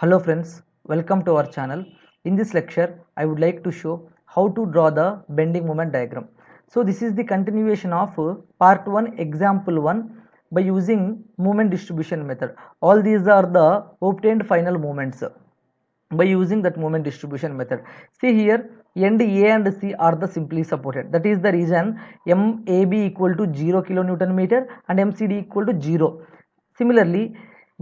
Hello friends, welcome to our channel. In this lecture, I would like to show how to draw the bending moment diagram. So this is the continuation of part 1 example 1 by using moment distribution method. All these are the obtained final moments by using that moment distribution method. See here, end A and C are the simply supported. That is the reason MAB equal to 0 kilonewton meter and MCD equal to 0. Similarly,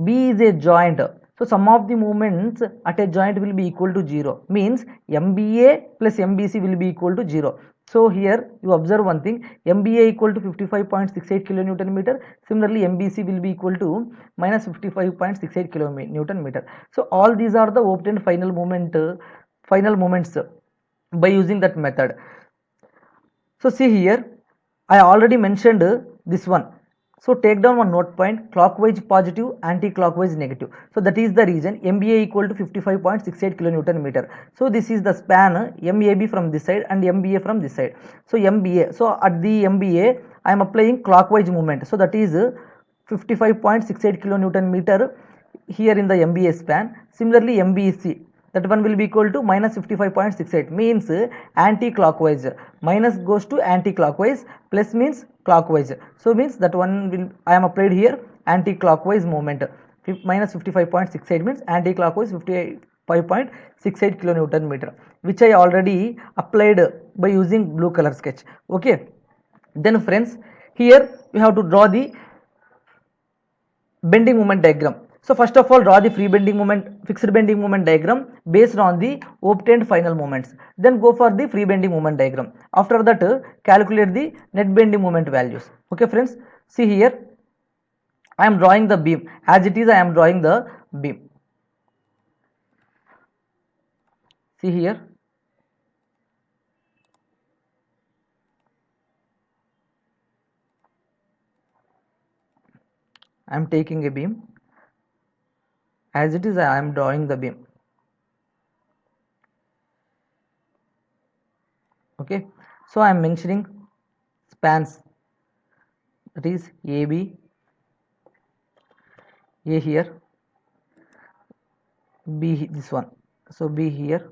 B is a joint. So sum of the moments at a joint will be equal to 0. Means MBA plus MBC will be equal to 0. So here you observe one thing, MBA equal to 55.68 kilonewton meter. Similarly, MBC will be equal to minus 55.68 kilonewton meter. So all these are the obtained final moments by using that method. So see here, I already mentioned this one. So take down one note point, clockwise positive, anti-clockwise negative. So that is the reason MBA equal to 55.68 kilonewton meter. So this is the span MAB from this side and MBA from this side. So MBA, so at the MBA, I am applying clockwise movement. So that is 55.68 kilonewton meter here in the MBA span. Similarly, MBC, that one will be equal to minus 55.68, means anti-clockwise. Minus goes to anti-clockwise, plus means clockwise. So means that one will, I am applied here anti-clockwise moment. Minus 55.68 means anti-clockwise 55.68 kilonewton meter, which I already applied by using blue color sketch. Okay, then friends, here we have to draw the bending moment diagram. So first of all, draw the free bending moment, fixed bending moment diagram based on the obtained final moments. Then go for the free bending moment diagram. After that, calculate the net bending moment values. Okay friends, see here, I am drawing the beam. As it is, I am drawing the beam. See here, I am taking a beam. As it is, I am drawing the beam. Okay, so I am mentioning spans, that is AB, A here, B this one, so B here,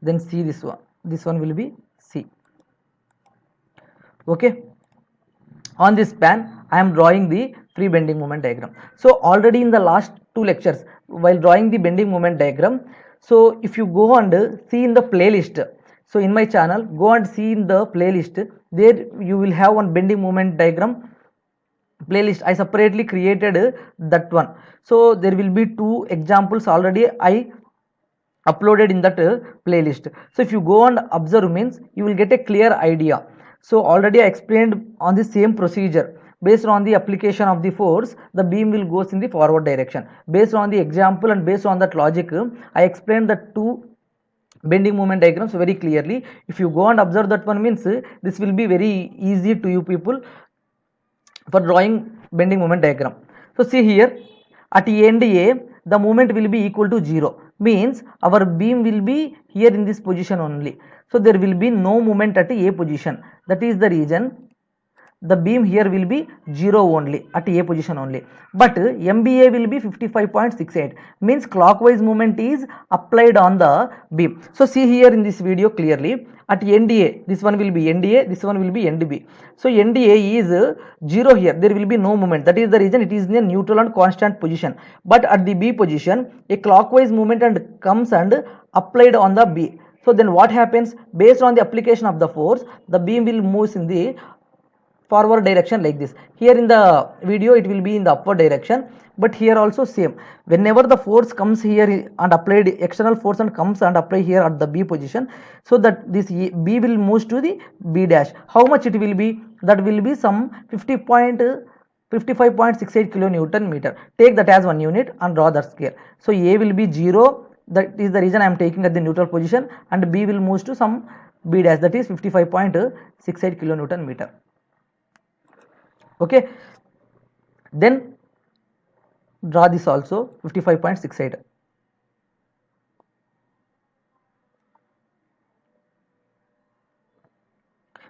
then C this one will be C. Okay, on this span I am drawing the free bending moment diagram. So already in the last two lectures, while drawing the bending moment diagram, so if you go and see in the playlist, so in my channel, go and see in the playlist, there you will have one bending moment diagram playlist. I separately created that one. So there will be two examples already I uploaded in that playlist. So if you go and observe, means you will get a clear idea. So already I explained on the same procedure. Based on the application of the force, the beam will goes in the forward direction. Based on the example and based on that logic, I explained the two bending moment diagrams very clearly. If you go and observe that one, means this will be very easy to you people for drawing bending moment diagram. So see here, at end A, the moment will be equal to 0, means our beam will be here in this position only. So there will be no moment at A position. That is the reason the beam here will be 0 only at A position only, but MBA will be 55.68, means clockwise movement is applied on the beam. So see here in this video clearly, at NDA this one will be NDA, this one will be NDB. So NDA is 0 here, there will be no movement. That is the reason it is in a neutral and constant position. But at the B position, a clockwise movement and comes and applied on the B. So then what happens? Based on the application of the force, the beam will move in the forward direction like this. Here in the video it will be in the upward direction, but here also same. Whenever the force comes here and applied external force and comes and apply here at the B position, so that this B will move to the B dash. How much it will be? That will be some 55.68 kilonewton meter. Take that as one unit and draw that scale. So A will be 0, that is the reason I am taking at the neutral position, and B will move to some B dash, that is 55.68 kilonewton meter. Okay, then draw this also 55.68.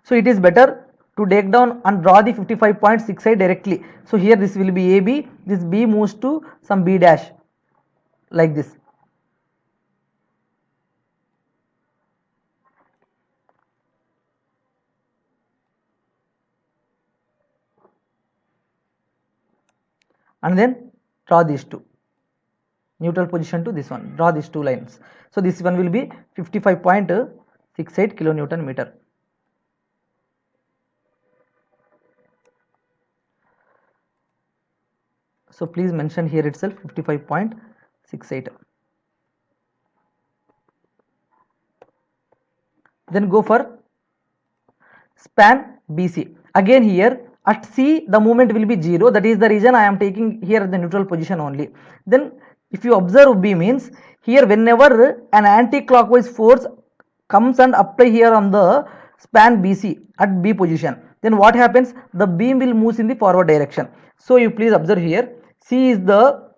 So it is better to take down and draw the 55.68 directly. So here this will be AB, this B moves to some B dash. like this. And then draw these two, neutral position to this one, draw these two lines. So this one will be 55.68 kilonewton meter. So please mention here itself 55.68. Then go for span BC. Again here at C the movement will be 0, that is the reason I am taking here the neutral position only. Then if you observe B means here whenever an anti-clockwise force comes and apply here on the span BC at B position, then what happens, the beam will move in the forward direction. So you please observe here, C is the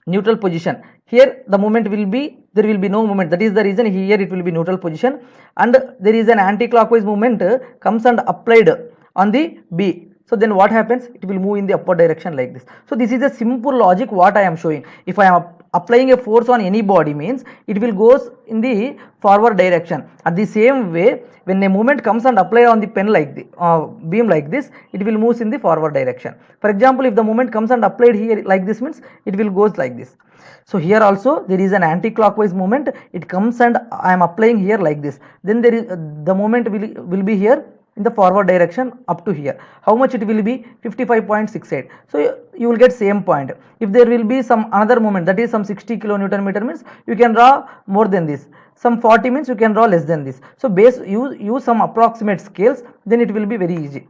neutral position. Here the moment will be, there will be no moment, that is the reason here it will be neutral position, and there is an anti-clockwise movement comes and applied on the B. So then what happens, it will move in the upward direction like this. So this is a simple logic what I am showing. If I am applying a force on any body means it will goes in the forward direction. At the same way, when a movement comes and apply on the pen like the beam like this, it will move in the forward direction. For example, if the movement comes and applied here like this means it will goes like this. So here also there is an anti-clockwise movement, it comes and I am applying here like this, then there is the movement will be here in the forward direction up to here. How much it will be, 55.68. So you will get same point. If there will be some another moment, that is some 60 kilonewton meter means you can draw more than this, some 40 means you can draw less than this. So use some approximate scales, then it will be very easy.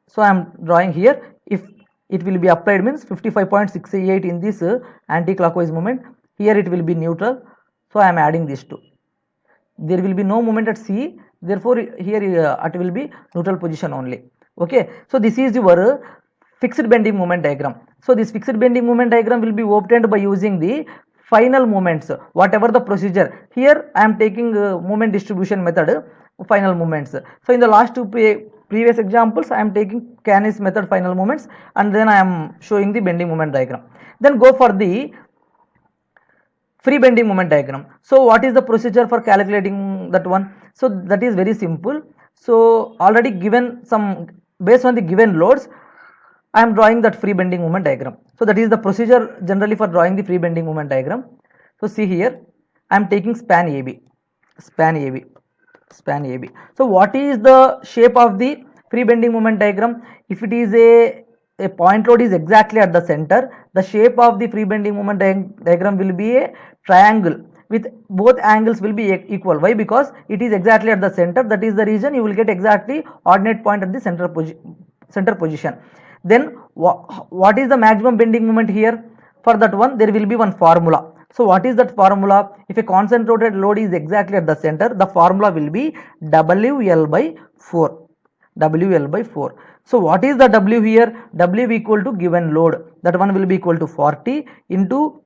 So I am drawing here, if it will be applied means 55.68 in this anti-clockwise movement, here it will be neutral, so I am adding these two. There will be no moment at C, therefore here it will be neutral position only. Okay, so this is your fixed bending moment diagram. So this fixed bending moment diagram will be obtained by using the final moments, whatever the procedure. Here I am taking moment distribution method, final moments. So in the last two previous examples I am taking Canis method final moments, and then I am showing the bending moment diagram. Then go for the free bending moment diagram. So what is the procedure for calculating that one? So that is very simple. So already given some, based on the given loads, I am drawing that free bending moment diagram. So that is the procedure generally for drawing the free bending moment diagram. So see here, I am taking span AB, span AB, span AB. So what is the shape of the free bending moment diagram? If it is a point load is exactly at the center, the shape of the free bending moment diagram will be a triangle with both angles will be equal. Why? Because it is exactly at the center, that is the reason you will get exactly ordinate point at the center position. Then what is the maximum bending moment here? For that one there will be one formula. So what is that formula? If a concentrated load is exactly at the center, the formula will be WL by 4. WL by 4. So what is the W here? W equal to given load. That one will be equal to 40 into,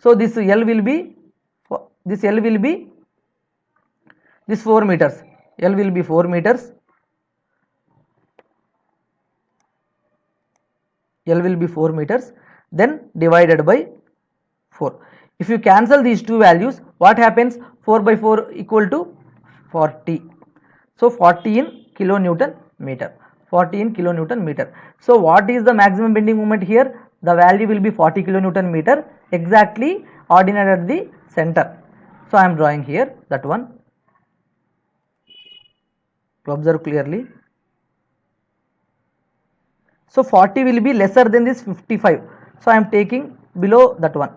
so this L will be, this 4 meters. L will be 4 meters. L will be 4 meters, then divided by 4. If you cancel these two values, what happens? 4 by 4 equal to 40. So 40 in kilonewton meter. 40 in kilonewton meter. So what is the maximum bending moment here? The value will be 40 kilonewton meter, exactly ordinate at the center. So I am drawing here that one. To observe clearly. So 40 will be lesser than this 55. So I am taking below that one.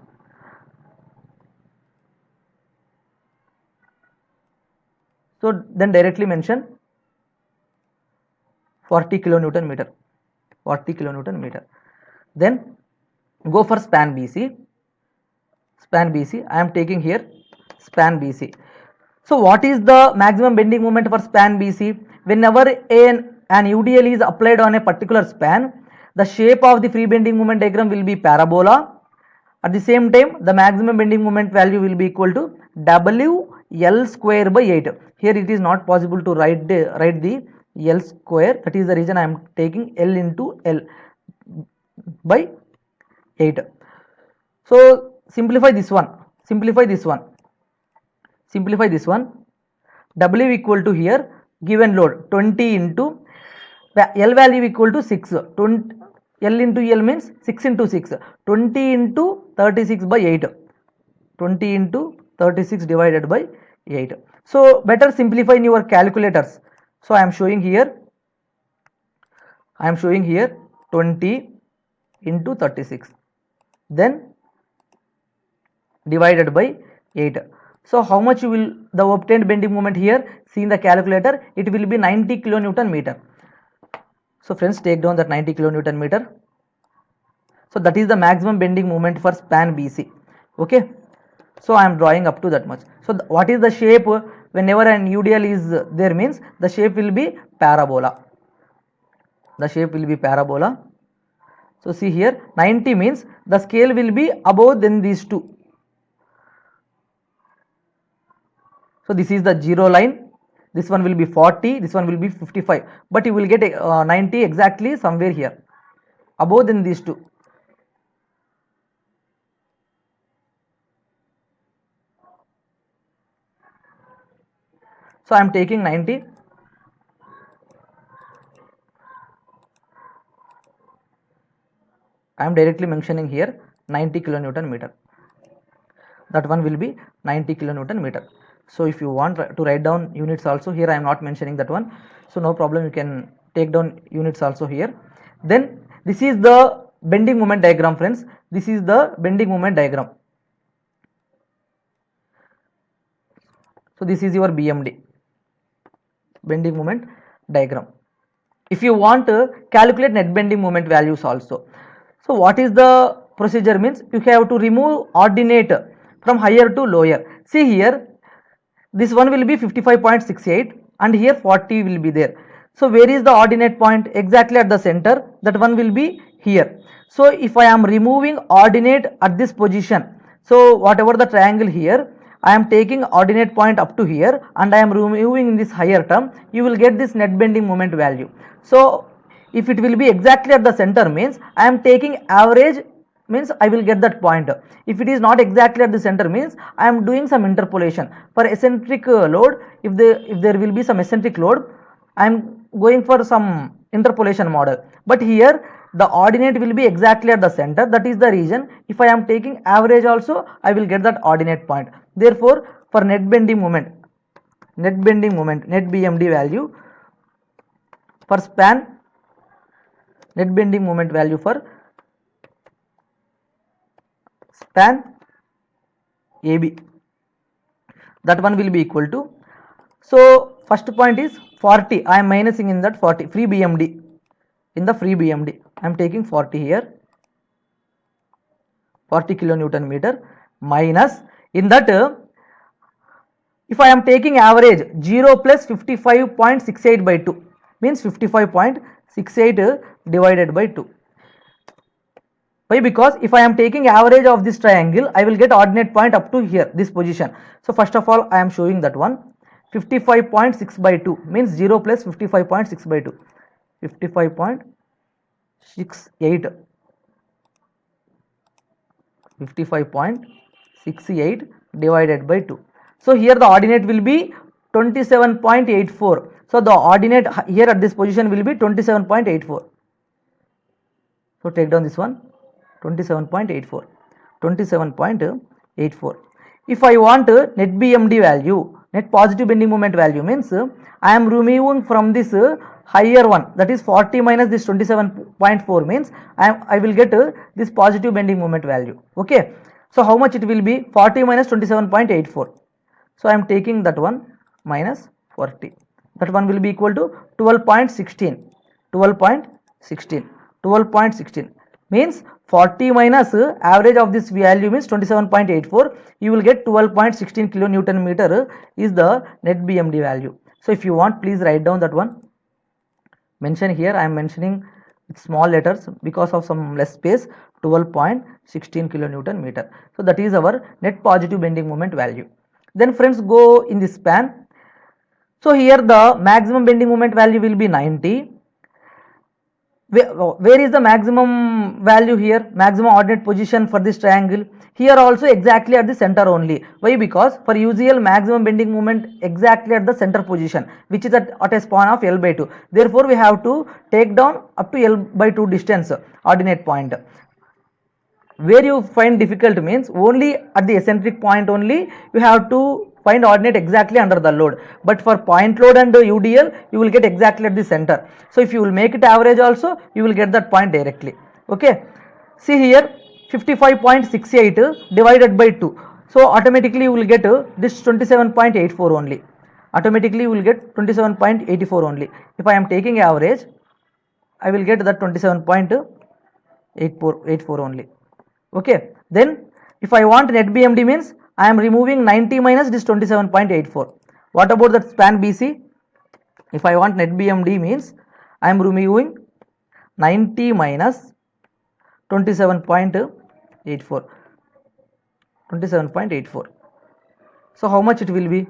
So then directly mention 40 kilonewton meter. 40 kilonewton meter. Then go for span BC. Span BC. I am taking here span BC. So what is the maximum bending moment for span BC? Whenever an UDL is applied on a particular span, the shape of the free bending moment diagram will be parabola. At the same time, the maximum bending moment value will be equal to WL square by 8. Here it is not possible to write the L square. That is the reason I am taking L into L. by 8. So simplify this one, simplify this one, simplify this one. W equal to here given load 20 into L value equal to 6. 20, L into L means 6 into 6. 20 into 36 by 8. 20 into 36 divided by 8. So better simplify in your calculators. So I am showing here, 20 into 36, then divided by 8. So how much will the obtained bending moment here? See in the calculator, it will be 90 kilonewton meter. So friends, take down that 90 kilonewton meter. So that is the maximum bending moment for span BC. Okay, so I am drawing up to that much. So what is the shape whenever an UDL is there means the shape will be parabola. The shape will be parabola. So see here, 90 means the scale will be above than these two. So this is the 0 line, this one will be 40, this one will be 55, but you will get 90 exactly somewhere here, above than these two. So I am taking 90. I am directly mentioning here 90 kilonewton meter. That one will be 90 kilonewton meter. So if you want to write down units also, here I am not mentioning that one. So no problem, you can take down units also here. Then this is the bending moment diagram, friends. This is the bending moment diagram. So this is your BMD, bending moment diagram. If you want to calculate net bending moment values also, so what is the procedure means? You have to remove ordinate from higher to lower. See here, this one will be 55.68 and here 40 will be there. So where is the ordinate point? Exactly at the center, that one will be here. So if I am removing ordinate at this position, so whatever the triangle here, I am taking ordinate point up to here and I am removing in this higher term, you will get this net bending moment value. So if it will be exactly at the center means I am taking average, means I will get that point. If it is not exactly at the center means I am doing some interpolation. For eccentric load, if there will be some eccentric load, I am going for some interpolation model. But here the ordinate will be exactly at the center. That is the reason if I am taking average also, I will get that ordinate point. Therefore, for net bending moment, net BMD value for span, net bending moment value for span AB, that one will be equal to, so first point is 40, I am minusing in that 40, free BMD, in the free BMD I am taking 40 here, 40 kilonewton meter, minus in that if I am taking average 0 plus 55.68 by 2 means 55.68 divided by 2. Why? Because if I am taking average of this triangle, I will get ordinate point up to here, this position. So first of all I am showing that one, 55.6 by 2 means 0 plus 55.6 by 2, 55.68, 55.68 divided by 2. So here the ordinate will be 27.84. So the ordinate here at this position will be 27.84. So take down this one, 27.84, 27.84. If I want net BMD value, net positive bending moment value means I am removing from this higher one, that is 40 minus this 27.4 means I will get this positive bending moment value. Okay, so how much it will be? 40 minus 27.84. So I am taking that one minus 40. That one will be equal to 12.16. 12.16. 12.16 means 40 minus average of this value means 27.84. You will get 12.16 kilonewton meter is the net BMD value. So if you want, please write down that one. Mention here, I am mentioning with small letters because of some less space, 12.16 kilonewton meter. So that is our net positive bending moment value. Then friends, go in this span. So here the maximum bending moment value will be 90. where is the maximum value here, maximum ordinate position for this triangle? Here also exactly at the center only. Why? Because for UCL maximum bending moment exactly at the center position, which is at a span of L by 2. Therefore we have to take down up to L by 2 distance ordinate point. Where you find difficult means only at the eccentric point only you have to find ordinate exactly under the load, but for point load and UDL you will get exactly at the center. So if you will make it average also, you will get that point directly. Okay, see here 55.68 divided by 2, so automatically you will get this 27.84 only. Automatically you will get 27.84 only. If I am taking average, I will get that 27.84 only. Okay, then if I want net BMD means I am removing 90 minus this 27.84. What about that span BC? If I want net BMD means I am removing 90 minus 27.84. 27.84. So how much it will be?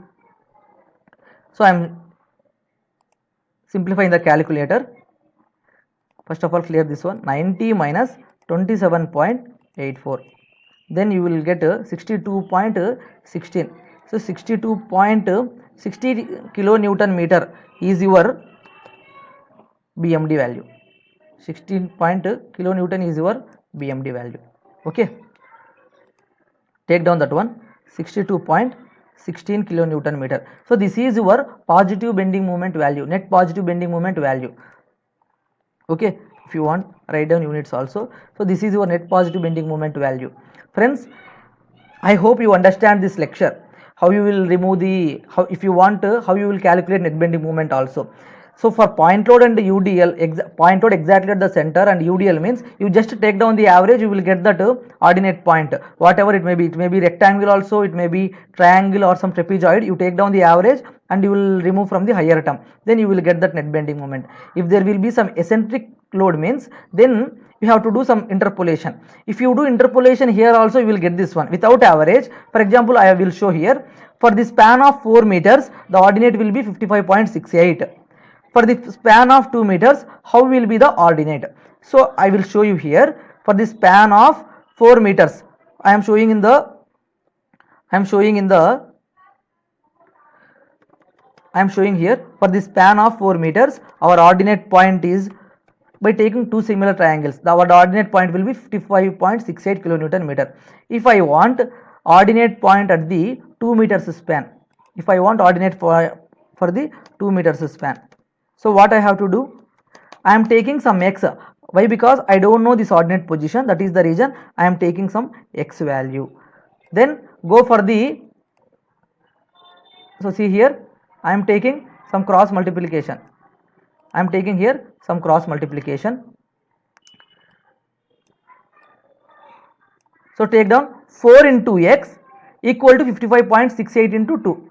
So I am simplifying the calculator. First of all, clear this one. 90 minus 27.84. Then you will get 62.16. So 62.60 kilonewton meter is your BMD value. 16 kilonewton is your BMD value. Okay, take down that one. 62.16 kilonewton meter. So this is your positive bending moment value, net positive bending moment value. Okay, if you want write down units also. So this is your net positive bending moment value. Friends, I hope you understand this lecture, how you will remove the, how if you want how you will calculate net bending moment also. So for point load and UDL, point load exactly at the center and UDL means you just take down the average, you will get that ordinate point, whatever it may be rectangle also, it may be triangle or some trapezoid. You take down the average and you will remove from the higher term, then you will get that net bending moment. If there will be some eccentric load means then you have to do some interpolation. If you do interpolation here also, you will get this one without average. For example, I will show here, for the span of 4 meters the ordinate will be 55.68. For the span of 2 meters, how will be the ordinate? So I will show you here. For the span of 4 meters, I am showing in the here. For the span of 4 meters, our ordinate point is, by taking two similar triangles, our ordinate point will be 55.68 kilonewton meter. If I want ordinate point at the 2 meters span, if I want ordinate for the 2 meters span, so what I have to do? I am taking some x. Why? Because I don't know this ordinate position, that is the reason I am taking some x value. Then go for the, so see here I am taking some cross multiplication. I am taking here some cross multiplication. So take down 4 into x equal to 55.68 into 2.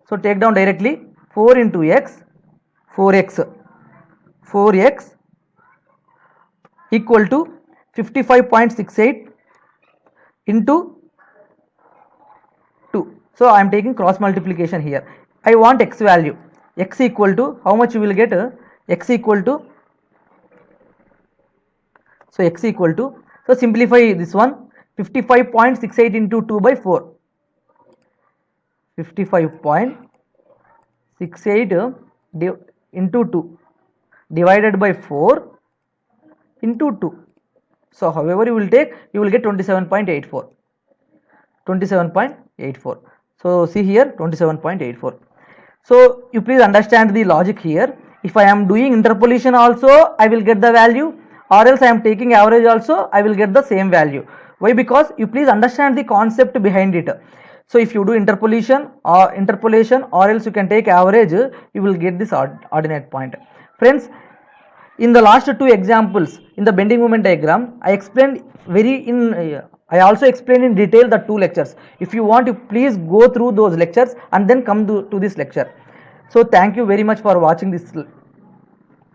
So take down directly 4 into x, 4x equal to 55.68 into 2. So I am taking cross multiplication here. I want x value. X equal to, how much you will get? X equal to, so x equal to, so simplify this one, 55.68 into 2 by 4. 55.68 into 2 divided by 4 into 2. So however you will take, you will get 27.84. 27.84. So see here 27.84. So you please understand the logic here. If I am doing interpolation also, I will get the value, or else I am taking average also, I will get the same value. Why? Because you please understand the concept behind it. So if you do interpolation or else you can take average, you will get this ordinate point. Friends, in the last two examples in the bending moment diagram, I explained I also explained in detail the two lectures. If you want to, please go through those lectures and then come to this lecture. So thank you very much for watching this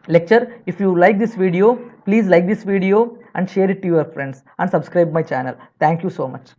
lecture. If you like this video, please like this video and share it to your friends and subscribe my channel. Thank you so much.